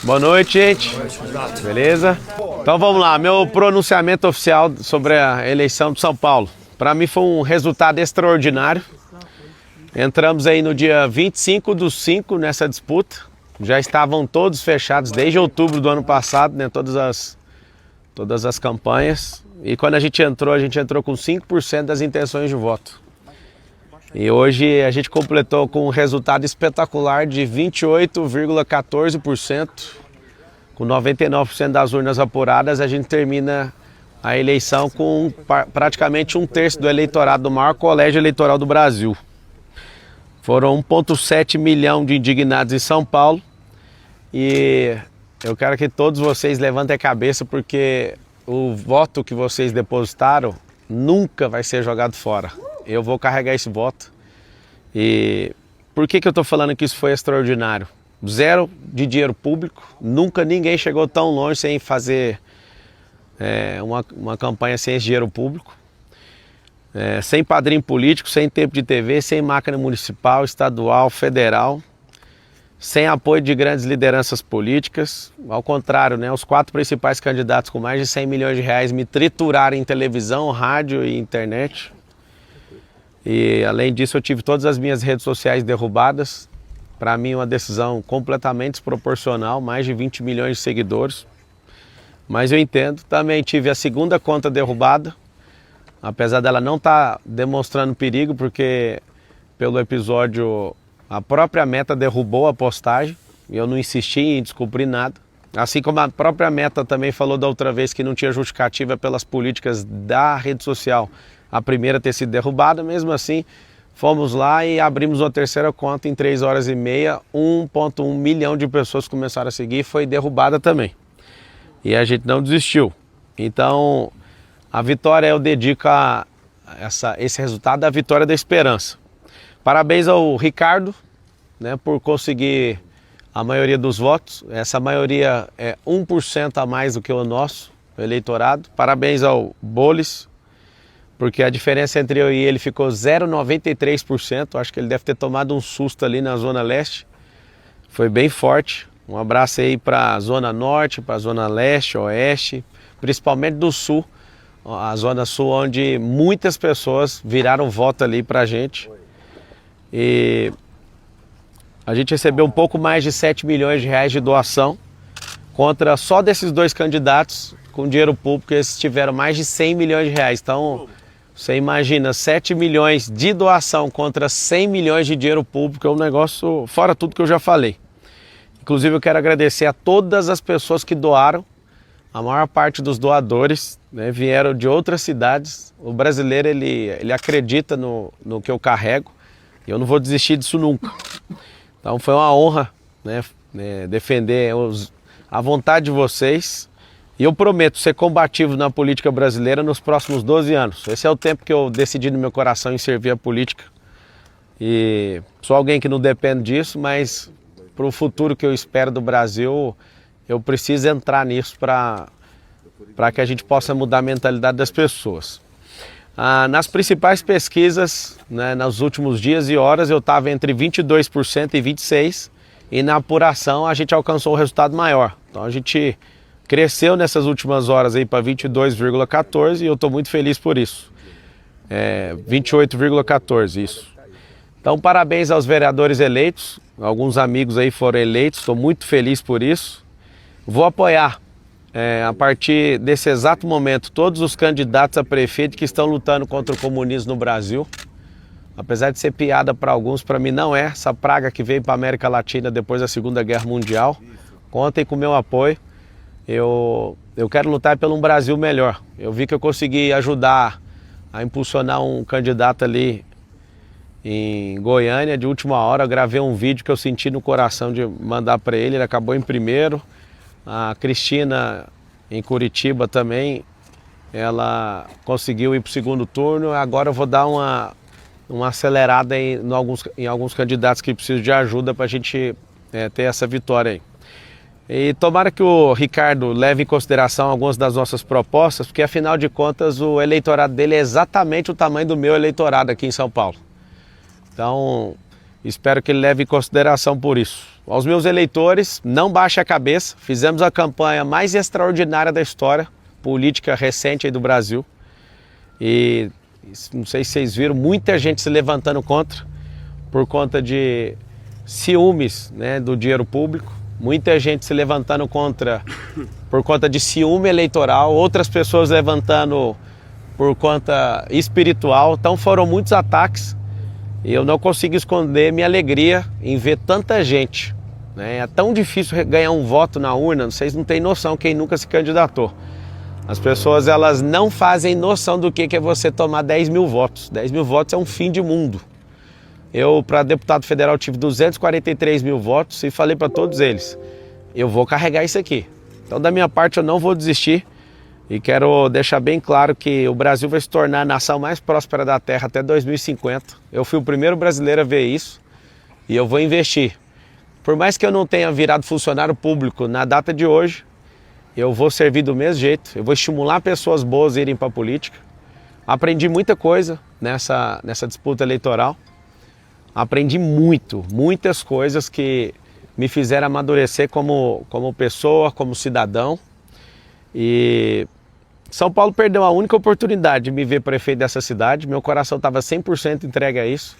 Boa noite, gente. Beleza? Então vamos lá, meu pronunciamento oficial sobre a eleição de São Paulo. Para mim foi um resultado extraordinário. Entramos aí no dia 25/5 nessa disputa. Já estavam todos fechados desde outubro do ano passado, né? Todas as campanhas. E quando a gente entrou com 5% das intenções de voto. E hoje a gente completou com um resultado espetacular de 28,14%. Com 99% das urnas apuradas, a gente termina a eleição com praticamente 1/3 do eleitorado do maior colégio eleitoral do Brasil. Foram 1,7 milhão de indignados em São Paulo. E eu quero que todos vocês levantem a cabeça, porque o voto que vocês depositaram nunca vai ser jogado fora. Eu vou carregar esse voto. E por que eu estou falando que isso foi extraordinário? Zero de dinheiro público, nunca ninguém chegou tão longe sem fazer uma campanha sem esse dinheiro público. Sem padrinho político, sem tempo de TV, sem máquina municipal, estadual, federal, sem apoio de grandes lideranças políticas. Ao contrário, né, os 4 principais candidatos com mais de 100 milhões de reais me trituraram em televisão, rádio e internet. E além disso eu tive todas as minhas redes sociais derrubadas. Para mim uma decisão completamente desproporcional, mais de 20 milhões de seguidores. Mas eu entendo, também tive a segunda conta derrubada, apesar dela não estar demonstrando perigo, porque pelo episódio a própria Meta derrubou a postagem e eu não insisti em descobrir nada. Assim como a própria Meta também falou da outra vez que não tinha justificativa pelas políticas da rede social, a primeira ter sido derrubada. Mesmo assim, fomos lá e abrimos uma terceira conta em 3 horas e meia, 1,1 milhão de pessoas começaram a seguir e foi derrubada também. E a gente não desistiu. Então, a vitória eu dedico a esse resultado, a vitória da esperança. Parabéns ao Ricardo, né, por conseguir a maioria dos votos. Essa maioria é 1% a mais do que o nosso eleitorado. Parabéns ao Bolis, porque a diferença entre eu e ele ficou 0,93%. Acho que ele deve ter tomado um susto ali na Zona Leste. Foi bem forte. Um abraço aí para a Zona Norte, para a Zona Leste, Oeste, principalmente do Sul. A Zona Sul, onde muitas pessoas viraram voto ali para a gente. E a gente recebeu um pouco mais de 7 milhões de reais de doação, contra só desses 2 candidatos com dinheiro público, eles tiveram mais de 100 milhões de reais. Então, você imagina, 7 milhões de doação contra 100 milhões de dinheiro público, é um negócio fora tudo que eu já falei. Inclusive, eu quero agradecer a todas as pessoas que doaram. A maior parte dos doadores, né, vieram de outras cidades. O brasileiro, ele acredita no que eu carrego. E eu não vou desistir disso nunca. Então foi uma honra, né, defender a vontade de vocês. E eu prometo ser combativo na política brasileira nos próximos 12 anos. Esse é o tempo que eu decidi no meu coração em servir a política. E sou alguém que não depende disso, mas para o futuro que eu espero do Brasil, eu preciso entrar nisso para que a gente possa mudar a mentalidade das pessoas. Nas principais pesquisas, né, nos últimos dias e horas, eu estava entre 22% e 26%, e na apuração a gente alcançou um resultado maior. Então a gente cresceu nessas últimas horas aí para 22,14% e eu estou muito feliz por isso. 28,14%, isso. Então parabéns aos vereadores eleitos, alguns amigos aí foram eleitos, estou muito feliz por isso. Vou apoiar. A partir desse exato momento, todos os candidatos a prefeito que estão lutando contra o comunismo no Brasil. Apesar de ser piada para alguns, para mim não é. Essa praga que veio para a América Latina depois da Segunda Guerra Mundial. Contem com o meu apoio. Eu quero lutar pelo um Brasil melhor. Eu vi que eu consegui ajudar a impulsionar um candidato ali em Goiânia de última hora. Eu gravei um vídeo que eu senti no coração de mandar para ele. Ele acabou em primeiro. A Cristina, em Curitiba também, ela conseguiu ir para o segundo turno. Agora eu vou dar uma acelerada em alguns candidatos que precisam de ajuda para a gente ter essa vitória aí. E tomara que o Ricardo leve em consideração algumas das nossas propostas, porque afinal de contas o eleitorado dele é exatamente o tamanho do meu eleitorado aqui em São Paulo. Então, espero que ele leve em consideração por isso. aos meus eleitores, não baixe a cabeça. Fizemos a campanha mais extraordinária da história política recente aí do Brasil. E não sei se vocês viram, muita gente se levantando contra, por conta de ciúmes, né, do dinheiro público. Muita gente se levantando contra por conta de ciúme eleitoral, outras pessoas levantando por conta espiritual. Então foram muitos ataques e eu não consigo esconder minha alegria em ver tanta gente, né? É tão difícil ganhar um voto na urna, vocês não têm noção, quem nunca se candidatou. As pessoas, elas não fazem noção do que é você tomar 10 mil votos. 10 mil votos é um fim de mundo. Eu, para deputado federal, tive 243 mil votos e falei para todos eles, eu vou carregar isso aqui. Então, da minha parte, eu não vou desistir e quero deixar bem claro que o Brasil vai se tornar a nação mais próspera da Terra até 2050. Eu fui o primeiro brasileiro a ver isso e eu vou investir. Por mais que eu não tenha virado funcionário público na data de hoje, eu vou servir do mesmo jeito, eu vou estimular pessoas boas a irem para a política. Aprendi muita coisa nessa disputa eleitoral. Aprendi muitas coisas que me fizeram amadurecer como pessoa, como cidadão. E São Paulo perdeu a única oportunidade de me ver prefeito dessa cidade. Meu coração estava 100% entregue a isso.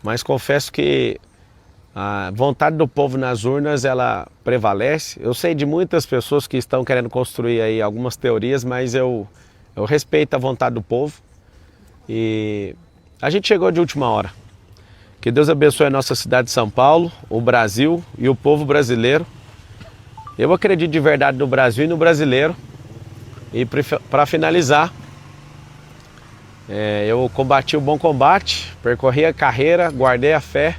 Mas confesso que a vontade do povo nas urnas, ela prevalece. Eu sei de muitas pessoas que estão querendo construir aí algumas teorias, mas eu respeito a vontade do povo. E a gente chegou de última hora. Que Deus abençoe a nossa cidade de São Paulo, o Brasil e o povo brasileiro. Eu acredito de verdade no Brasil e no brasileiro. E para finalizar, eu combati o bom combate, percorri a carreira, guardei a fé.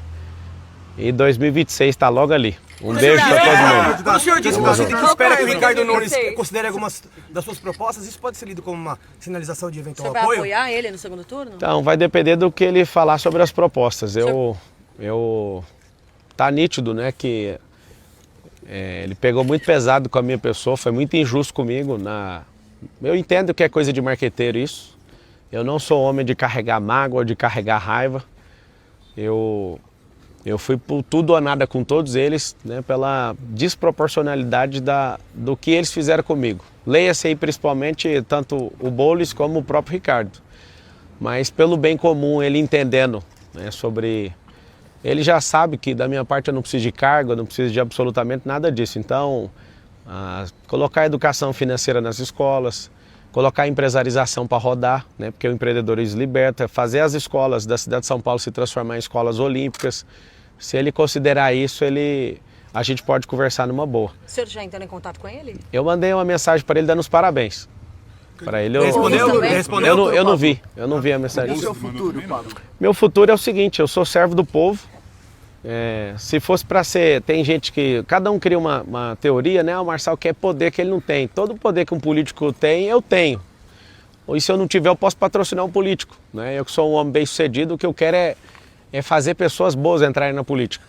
E 2026 está logo ali. Um beijo para todo mundo. O senhor disse que você espera que o Ricardo Nunes considere algumas das suas propostas. Isso pode ser lido como uma sinalização de eventual apoio? Você vai apoiar ele no segundo turno? Então, vai depender do que ele falar sobre as propostas. Tá nítido, né, que ele pegou muito pesado com a minha pessoa, foi muito injusto comigo. Eu entendo que é coisa de marqueteiro isso. Eu não sou homem de carregar mágoa, de carregar raiva. Eu fui por tudo ou nada com todos eles, né, pela desproporcionalidade do que eles fizeram comigo. Leia-se aí principalmente tanto o Boulos como o próprio Ricardo. Mas pelo bem comum, ele entendendo, né, sobre... Ele já sabe que da minha parte eu não preciso de cargo, eu não preciso de absolutamente nada disso. Então, colocar a educação financeira nas escolas, colocar a empresarização para rodar, né, porque o empreendedorismo liberta, fazer as escolas da cidade de São Paulo se transformar em escolas olímpicas. Se ele considerar isso, a gente pode conversar numa boa. O senhor já entrou em contato com ele? Eu mandei uma mensagem para ele dando os parabéns. Para ele, Respondeu? Eu não vi a mensagem. E o seu futuro, Pablo? Meu futuro é o seguinte, eu sou servo do povo. Se fosse para ser, tem gente que, cada um cria uma teoria, né? O Marçal quer poder que ele não tem. Todo poder que um político tem, eu tenho. E se eu não tiver, eu posso patrocinar um político, né? Eu que sou um homem bem sucedido, o que eu quero é fazer pessoas boas entrarem na política.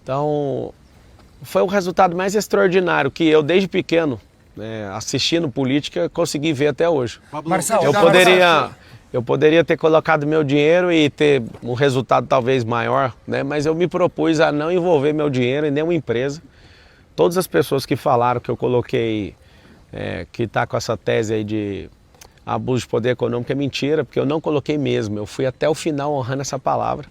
Então, foi o resultado mais extraordinário que eu, desde pequeno, assistindo política, consegui ver até hoje. Marçal, Eu poderia ter colocado meu dinheiro e ter um resultado talvez maior, né? Mas eu me propus a não envolver meu dinheiro em nenhuma empresa. Todas as pessoas que falaram que eu coloquei, que está com essa tese aí de abuso de poder econômico, é mentira, porque eu não coloquei mesmo. Eu fui até o final honrando essa palavra.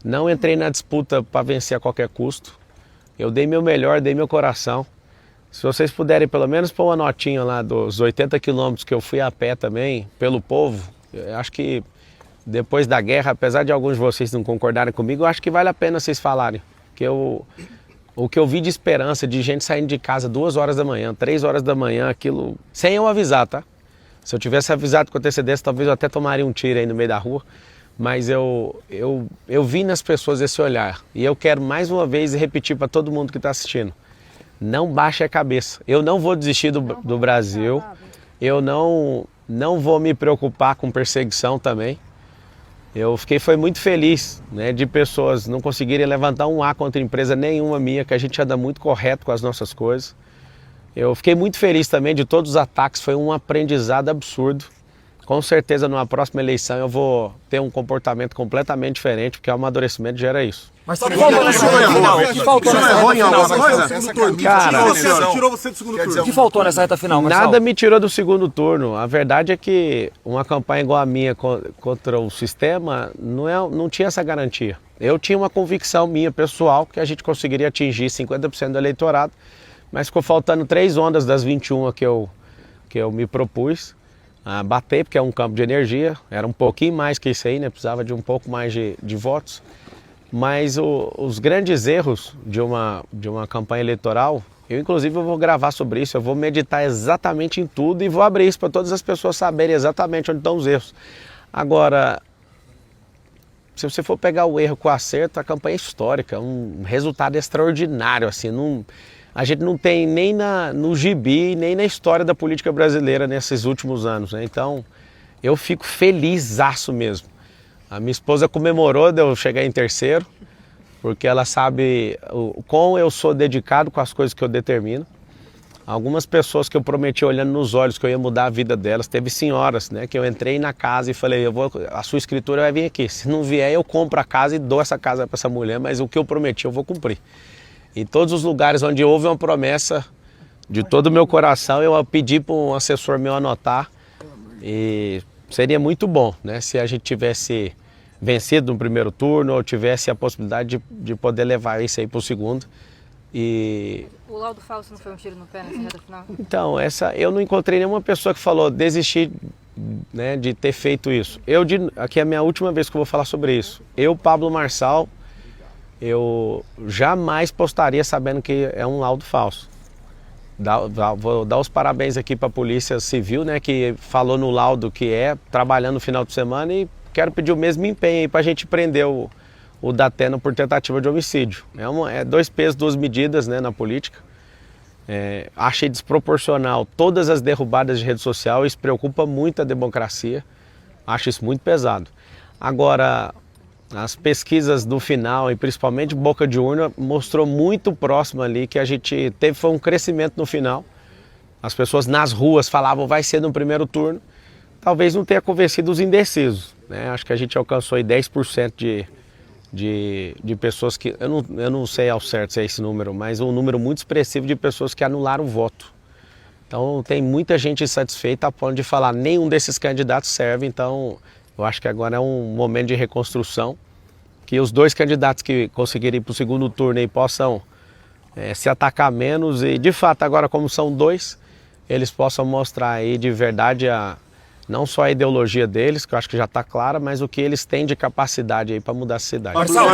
Não entrei na disputa para vencer a qualquer custo. Eu dei meu melhor, dei meu coração. Se vocês puderem pelo menos pôr uma notinha lá dos 80 quilômetros que eu fui a pé também, pelo povo, eu acho que depois da guerra, apesar de alguns de vocês não concordarem comigo, eu acho que vale a pena vocês falarem. Que o que eu vi de esperança, de gente saindo de casa 2 horas da manhã, 3 horas da manhã, aquilo, sem eu avisar, tá? Se eu tivesse avisado com antecedência, talvez eu até tomaria um tiro aí no meio da rua. Mas eu vi nas pessoas esse olhar. E eu quero mais uma vez repetir para todo mundo que está assistindo. Não baixe a cabeça. Eu não vou desistir do Brasil. Eu não vou me preocupar com perseguição também. Foi muito feliz, né, de pessoas não conseguirem levantar um A contra empresa nenhuma minha, que a gente anda muito correto com as nossas coisas. Eu fiquei muito feliz também de todos os ataques, foi um aprendizado absurdo. Com certeza, numa próxima eleição, eu vou ter um comportamento completamente diferente, porque o amadurecimento gera isso. Mas o que faltou nessa reta final? Cara, Tirou você do segundo turno. O que faltou nessa reta final, Marçal? nada me tirou do segundo turno. A verdade é que uma campanha igual a minha contra o sistema não tinha essa garantia. Eu tinha uma convicção minha, pessoal, que a gente conseguiria atingir 50% do eleitorado, mas ficou faltando 3 ondas das 21 que eu me propus a bater, porque é um campo de energia, era um pouquinho mais que isso aí, né? Precisava de um pouco mais de votos. Mas os grandes erros de uma campanha eleitoral, eu inclusive eu vou gravar sobre isso, eu vou meditar exatamente em tudo e vou abrir isso para todas as pessoas saberem exatamente onde estão os erros. Agora, se você for pegar o erro com o acerto, a campanha é histórica, um resultado extraordinário, assim, a gente não tem nem no gibi, nem na história da política brasileira nesses últimos anos, né? Então, eu fico felizaço mesmo. A minha esposa comemorou de eu chegar em terceiro, porque ela sabe o quão eu sou dedicado com as coisas que eu determino. Algumas pessoas que eu prometi olhando nos olhos que eu ia mudar a vida delas, teve senhoras, né, que eu entrei na casa e falei, a sua escritura vai vir aqui, se não vier eu compro a casa e dou essa casa para essa mulher, mas o que eu prometi eu vou cumprir. Em todos os lugares onde houve uma promessa de todo o meu coração, eu pedi para um assessor meu anotar e seria muito bom, né, se a gente tivesse vencido no primeiro turno ou tivesse a possibilidade de poder levar isso aí para o segundo. E o laudo falso não foi um tiro no pé nessa reta final? Então, eu não encontrei nenhuma pessoa que falou desistir, né, de ter feito isso. Aqui é a minha última vez que eu vou falar sobre isso. Eu, Pablo Marçal, eu jamais postaria sabendo que é um laudo falso. Vou dar os parabéns aqui para a Polícia Civil, né, que falou no laudo que trabalhando no final de semana, e quero pedir o mesmo empenho aí para a gente prender o Datena por tentativa de homicídio. É 2 pesos, 2 medidas, né, na política. Achei desproporcional todas as derrubadas de rede social, isso preocupa muito a democracia, acho isso muito pesado. Agora, as pesquisas do final, e principalmente boca de urna, mostrou muito próximo ali que a gente foi um crescimento no final. As pessoas nas ruas falavam vai ser no primeiro turno, talvez não tenha convencido os indecisos, né? Acho que a gente alcançou aí 10% de pessoas que, eu não sei ao certo se é esse número, mas um número muito expressivo de pessoas que anularam o voto. Então tem muita gente insatisfeita a ponto de falar nenhum desses candidatos serve, então eu acho que agora é um momento de reconstrução, que os 2 candidatos que conseguirem ir para o segundo turno aí possam se atacar menos e de fato agora como são 2, eles possam mostrar aí de verdade não só a ideologia deles, que eu acho que já está clara, mas o que eles têm de capacidade aí para mudar a cidade. Marçal,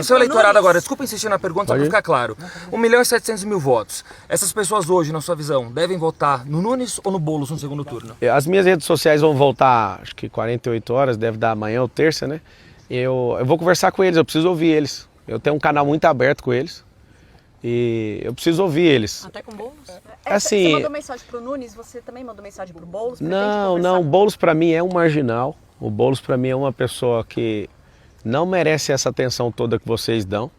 seu eleitorado agora, desculpa insistir na pergunta, só para ficar claro. 1.700.000 votos. Essas pessoas hoje, na sua visão, devem votar no Nunes ou no Boulos no segundo turno? As minhas redes sociais vão voltar, acho que 48 horas, deve dar amanhã ou terça, né? Eu vou conversar com eles, eu preciso ouvir eles. Eu tenho um canal muito aberto com eles. E eu preciso ouvir eles. Até com Boulos? Assim, você mandou mensagem pro Nunes, você também mandou mensagem pro Boulos? Não, o Boulos para mim é um marginal. O Boulos para mim é uma pessoa que não merece essa atenção toda que vocês dão.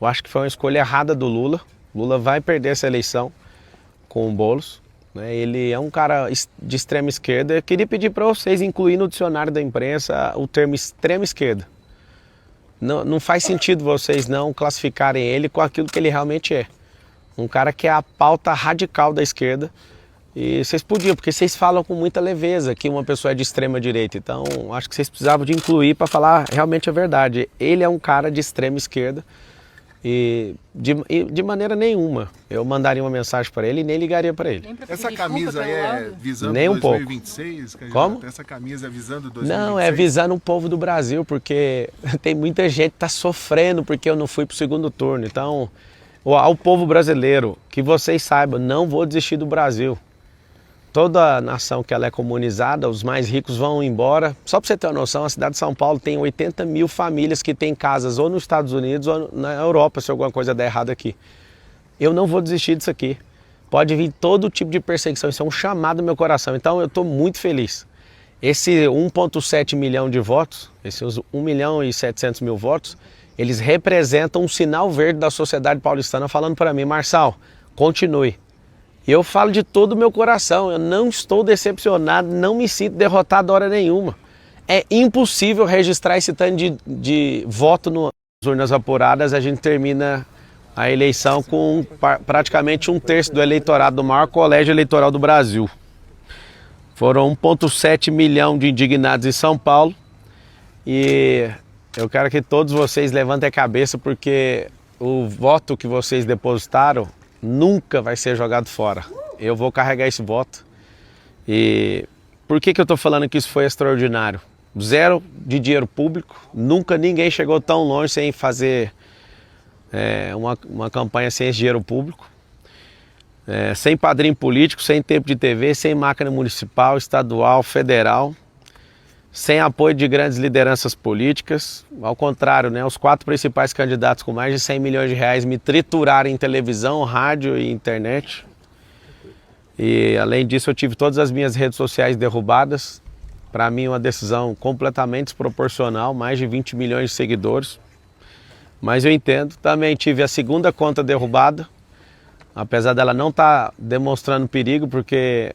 Eu acho que foi uma escolha errada do Lula. Lula vai perder essa eleição com o Boulos, né? Ele é um cara de extrema esquerda. Eu queria pedir para vocês incluir no dicionário da imprensa o termo extrema esquerda. Não faz sentido vocês não classificarem ele com aquilo que ele realmente é. Um cara que é a pauta radical da esquerda. E vocês podiam, porque vocês falam com muita leveza que uma pessoa é de extrema direita. Então, acho que vocês precisavam de incluir para falar realmente a verdade. Ele é um cara de extrema esquerda e de maneira nenhuma eu mandaria uma mensagem para ele e nem ligaria para ele. Essa camisa aí é visando nem um 2026? Pouco. Como? Essa camisa é visando 2026? Não, é visando o povo do Brasil, porque tem muita gente que está sofrendo porque eu não fui para o segundo turno. Então, ao povo brasileiro, que vocês saibam, não vou desistir do Brasil. Toda nação que ela é comunizada, os mais ricos vão embora. Só para você ter uma noção, a cidade de São Paulo tem 80.000 famílias que têm casas ou nos Estados Unidos ou na Europa, se alguma coisa der errado aqui. Eu não vou desistir disso aqui. Pode vir todo tipo de perseguição, isso é um chamado no meu coração. Então eu estou muito feliz. Esse 1,7 milhão de votos, esses 1.700.000 votos, eles representam um sinal verde da sociedade paulistana falando para mim, Marçal, continue. Eu falo de todo o meu coração, eu não estou decepcionado, não me sinto derrotado hora nenhuma. É impossível registrar esse tanto de voto nas urnas apuradas. A gente termina a eleição com praticamente um terço do eleitorado do maior colégio eleitoral do Brasil. Foram 1,7 milhão de indignados em São Paulo e eu quero que todos vocês levantem a cabeça porque o voto que vocês depositaram nunca vai ser jogado fora. Eu vou carregar esse voto. E por que eu estou falando que isso foi extraordinário? Zero de dinheiro público, nunca ninguém chegou tão longe sem fazer uma campanha sem esse dinheiro público. Sem padrinho político, sem tempo de TV, sem máquina municipal, estadual, federal, sem apoio de grandes lideranças políticas. Ao contrário, né, os 4 principais candidatos com mais de 100 milhões de reais me trituraram em televisão, rádio e internet. E além disso eu tive todas as minhas redes sociais derrubadas. Para mim uma decisão completamente desproporcional, mais de 20 milhões de seguidores. Mas eu entendo, também tive a segunda conta derrubada, apesar dela não estar demonstrando perigo, porque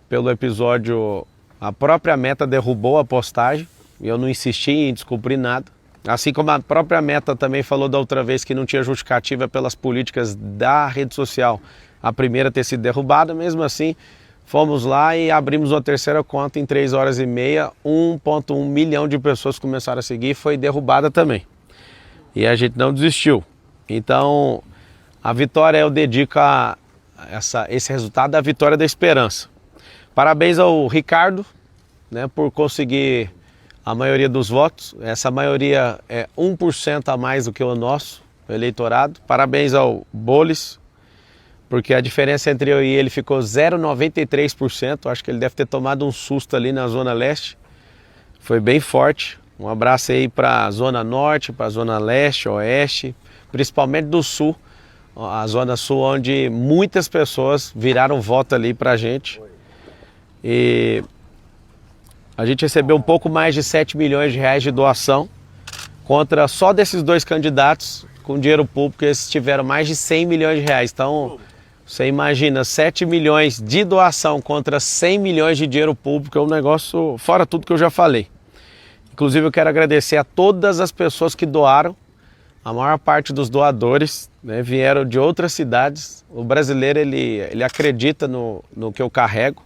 pelo episódio a própria Meta derrubou a postagem e eu não insisti em descobrir nada. Assim como a própria Meta também falou da outra vez que não tinha justificativa pelas políticas da rede social, a primeira ter sido derrubada, mesmo assim fomos lá e abrimos uma terceira conta em 3 horas e meia, 1,1 milhão de pessoas começaram a seguir e foi derrubada também. E a gente não desistiu. Então a vitória eu dedico a esse resultado à vitória da esperança. Parabéns ao Ricardo, né, por conseguir a maioria dos votos. Essa maioria é 1% a mais do que o nosso eleitorado. Parabéns ao Boulos, porque a diferença entre eu e ele ficou 0,93%. Acho que ele deve ter tomado um susto ali na Zona Leste. Foi bem forte. Um abraço aí para a Zona Norte, para a Zona Leste, Oeste, principalmente do Sul. A Zona Sul, onde muitas pessoas viraram voto ali para a gente. E a gente recebeu um pouco mais de 7 milhões de reais de doação, contra só desses 2 candidatos com dinheiro público, eles tiveram mais de 100 milhões de reais. Então, você imagina, 7 milhões de doação contra 100 milhões de dinheiro público, é um negócio fora tudo que eu já falei. Inclusive, eu quero agradecer a todas as pessoas que doaram. A maior parte dos doadores, né, vieram de outras cidades. O brasileiro, ele acredita no que eu carrego.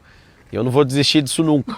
E eu não vou desistir disso nunca.